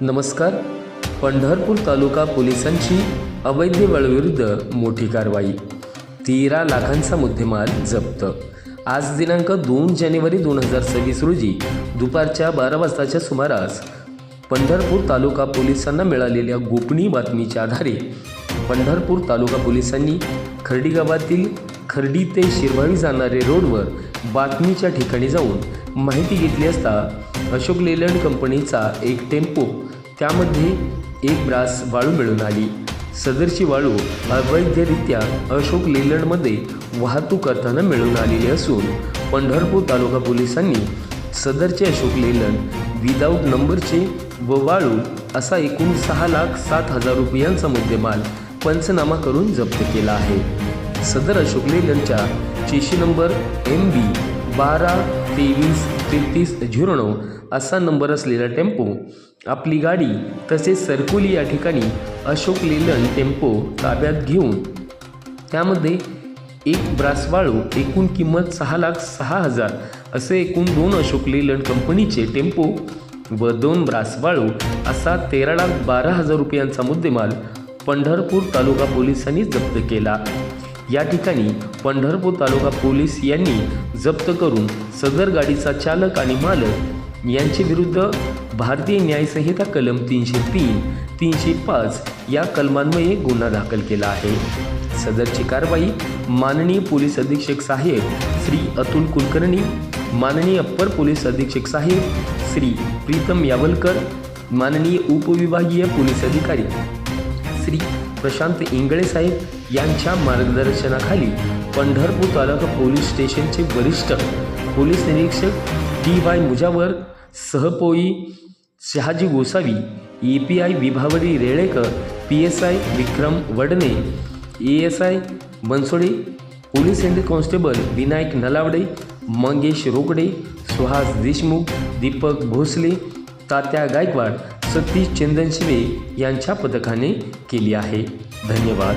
नमस्कार. पंढरपूर तालुका पोलिसांची अवैध वाळूविरुद्ध मोठी कारवाई. 13 लाखांचा मुद्देमाल जप्त. आज दिनांक 2 जानेवारी 2026 रोजी दुपारच्या 12 वाजताच्या सुमारास पंढरपूर तालुका पोलिसांना मिळालेल्या गोपनीय बातमीच्या आधारे पंढरपूर तालुका पोलिसांनी खर्डी गावातील खर्डी ते शिरवाळी जाणारे रोडवर बातमीच्या ठिकाणी जाऊन माहिती घेतली असता अशोक लेलंड कंपनीचा एक टेम्पो, त्यामध्ये एक ब्रास वाळू मिळून आली. सदरची वाळू अवैधरित्या अशोक लेलंडमध्ये वाहतूक करताना मिळून आलेली असून पंढरपूर तालुका पोलिसांनी सदरचे अशोक लेलंड विदाऊट नंबरचे व वाळू असा एकूण 6,07,000 रुपयांचा मुद्देमाल पंचनामा करून जप्त केला आहे. सदर अशोक लेलंडच्या चेशी नंबर MB 12233309 असा नंबर असलेला टेम्पो, आपली गाडी तसेच सरकोली या ठिकाणी अशोक लेलंड टेम्पो ताब्यात घेऊन त्यामध्ये एक ब्रास वाळू एकूण किंमत 6,06,000 असे एकूण 2 अशोक लेलंड कंपनीचे टेम्पो व 2 ब्रास वाळू असा 13,12,000 रुपयांचा मुद्देमाल पंढरपूर तालुका पोलिसांनी जप्त केला. या ठिकाणी पंढरपूर तालुका पोलीस यांनी जप्त करून सदर गाडीचा चालक आणि मालक यांचे विरुद्ध भारतीय न्यायसंहिता कलम 303, 305 या कलमान्वये गुन्हा दाखल केला आहे. सदरची कारवाई माननीय पोलीस अधीक्षक साहेब श्री अतुल कुलकर्णी, माननीय अप्पर पोलीस अधीक्षक साहेब श्री प्रीतम यावलकर, माननीय उपविभागीय पोलीस अधिकारी श्री प्रशांत इंगळे साहेब यांच्या मार्गदर्शनाखाली पंढरपूर तालुका पोलीस स्टेशनचे वरिष्ठ पोलीस निरीक्षक DY मुजावर, सहपोई Shahaji Gosavi, API Vibhavari Relekar, PSI Vikram Wadne, ASI Bansode, police head constable Vinayak Nalawade, Mangesh Rokade, Suhas Deshmukh, Deepak Bhosale, Tatya Gaikwad, Satish Chandanshive यांच्या पथकाने केली आहे. धन्यवाद.